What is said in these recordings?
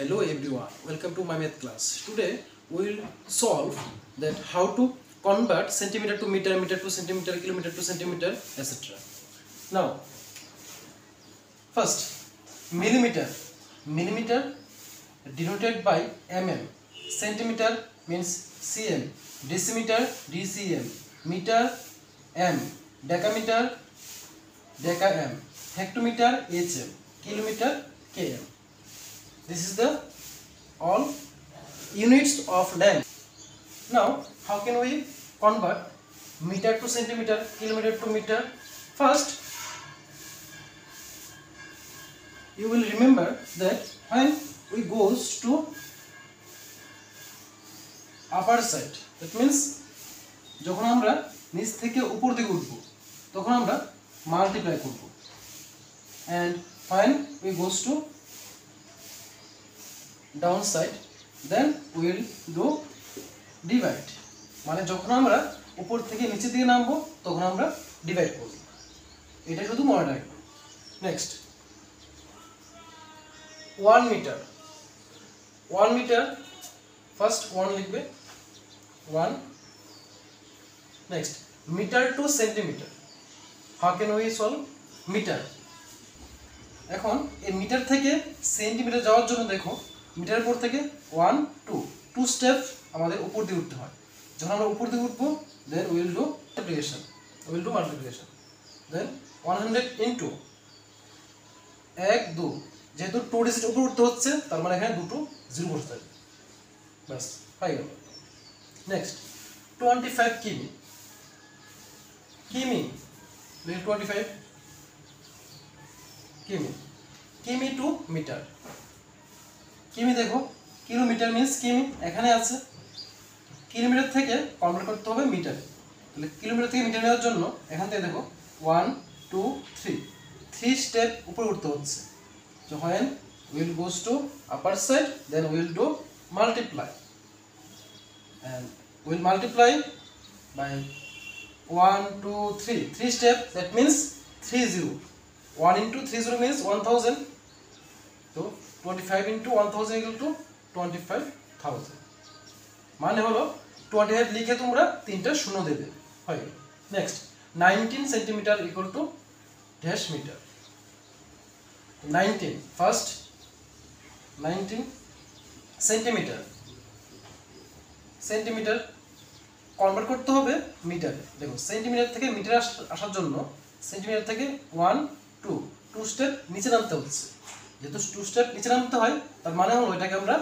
Hello everyone, welcome to my math class. Today we will solve that how to convert centimeter to meter, meter to centimeter, kilometer to centimeter, etc. Now, first millimeter. Millimeter denoted by mm. Centimeter means cm. Decimeter dcm. Meter m. Decameter deca m. Hectometer hm. Kilometer km. This is the all units of length. Now, how can we convert meter to centimeter, kilometer to meter? First, you will remember that when we goes to upper side, that means যখন আমরা নিচ থেকে উপর দিকে উঠবো তখন আমরা multiply করব, and when we goes to down side then we will do divide. মানে যখন আমরা উপর থেকে নিচের দিকে নামবো তখন আমরা ডিভাইড করব, এটা শুধু মনে রাখবেন। Next 1 metre. 1 মিটার ফার্স্ট 1 লিখবে 1। Next metre to centimetre. How can we solve metre? এখন এই মিটার থেকে সেন্টিমিটার যাওয়ার জন্য দেখো মিটারের পর থেকে 1 2 স্টেপ আমাদের উপর দিকে উঠতে হয়। যখন আমরা উপর দিকে উঠবো then will do multiplication. Then 100 into 1 2, যেহেতু 2 ডিজিট উপর উঠতে হচ্ছে তার মানে এখানে দুটো জিরো বসে থাকবে, বাস হয়ে গেল। নেক্সট 25 কিমি। কিমি 25 কিমি। কিমি টু মিটার। কিমি দেখো কিলোমিটার মিন্স কিমি এখানে আছে, কিলোমিটার থেকে কনভার্ট করতে হবে মিটারে। তাহলে কিলোমিটার থেকে মিটার নেওয়ার জন্য এখান থেকে দেখো 1 2 3 স্টেপ উপরে উঠতে হচ্ছে। So when we'll goes to upper side then we'll do multiply, and we'll multiply by 1 2 3 step, that means 30. 1 into 30 means 1000. So 25 into 1000 equal to 25,000. মানে হলো 25 লিখে তোমরা তিনটা শূন্য দেবে, হয়ে গেল। Next 19 centimetre equal to dash metre. 19 first 19 centimetre. Centimetre convert করতে হবে মিটারে। দেখো সেন্টিমিটার থেকে মিটার আসার জন্য সেন্টিমিটার থেকে 1 2 স্টেপ নিচে নামতে হচ্ছে। যেহেতু 2 স্টেপ নিচে নামতে হয় তার মানে হলো এটাকে আমরা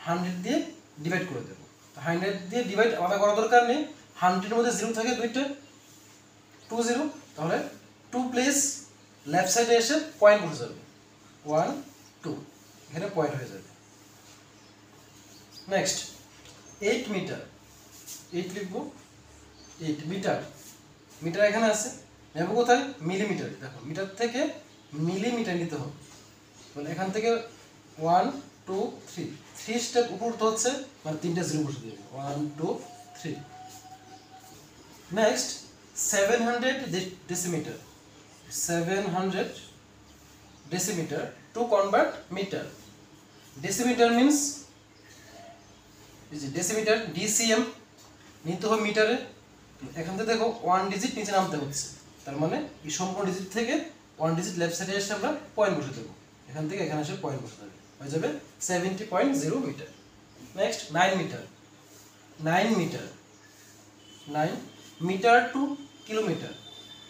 100 দিয়ে ডিভাইড করে দেবো। 100 দিয়ে ডিভাইড আলাদা করার দরকার নেই, 100 এর মধ্যে জিরো থাকে দুইটা 2 0, তাহলে 2 প্লেস লেফট সাইডে এসে পয়েন্ট বসে যাবে 1 2, এখানে পয়েন্ট হয়ে যাবে। Next 8 metre. 8 লিখবো 8 মিটার। মিটার এখানে আছে, নেব কোথায় মিলিমিটার। দেখো মিটার থেকে মিলিমিটার নিতে হবে, মানে এখান থেকে 1 2 3 স্টেপ উপর উঠতে হচ্ছে, মানে তিনটা জিরো বসে দেবে 1 2 3। Next 700 decimetre. 700 decimetre to convert metre. Decimetre means decimetre dcm নিতে হবে মিটারে। এখান থেকে দেখো 1 ডিজিট নিচে নামতে হচ্ছে, তার মানে এই সম্পূর্ণ ডিজিট থেকে 1 ডিজিট লেফট সাইডে এসে আমরা পয়েন্ট বসে দেবো, এখান থেকে এখানে এসে পয়েন্ট বসে দেবে, হয়ে যাবে 70.0 metre. Next 9 metre. 9 metre 9 metre to kilometre.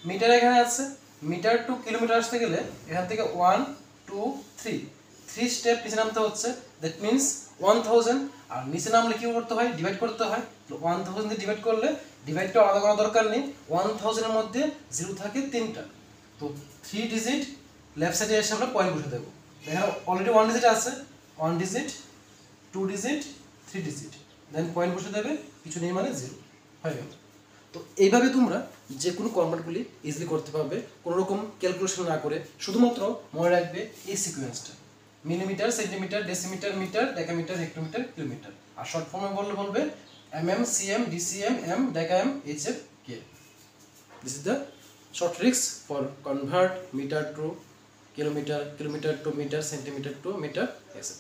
Metre এখানে আছে, মিটার টু কিলোমিটার আসতে গেলে এখান থেকে 1 2 3 স্টেপ নিচে নামতে হচ্ছে, দ্যাট মিন্স 1000। আর নিচে নামলে কি করতে হয় ডিভাইড করতে হয়, তো 1000 দিয়ে ডিভাইড করলে ডিভাইডটা আলাদা করার দরকার নেই, 1000 এর মধ্যে জিরো থাকে তিনটা, তো 3 ডিজিট লেফট সাইডে এসে আমরা পয়েন্ট বসে দেবো। এখানে অলরেডি 1 ডিজিট আছে, 1 ডিজিট 2 ডিজিট 3 ডিজিট, দেন পয়েন্ট বসে দেবে, কিছু নেই মানে জিরো, হয়ে গেল। তো এইভাবে তোমরা যে কোনো কনভার্টগুলি ইজিলি করতে পারবে, কোনো রকম ক্যালকুলেশন না করে। শুধুমাত্র মনে রাখবে এই সিকোয়েন্সটা, millimetre centimetre decimetre metre decametre hectometre kilometre. আর শর্ট ফর্মে বলবে mm cm dcm m deca m hf k. This is the short tricks for convert meter to kilometer, kilometer to meter, centimeter to meter, etc.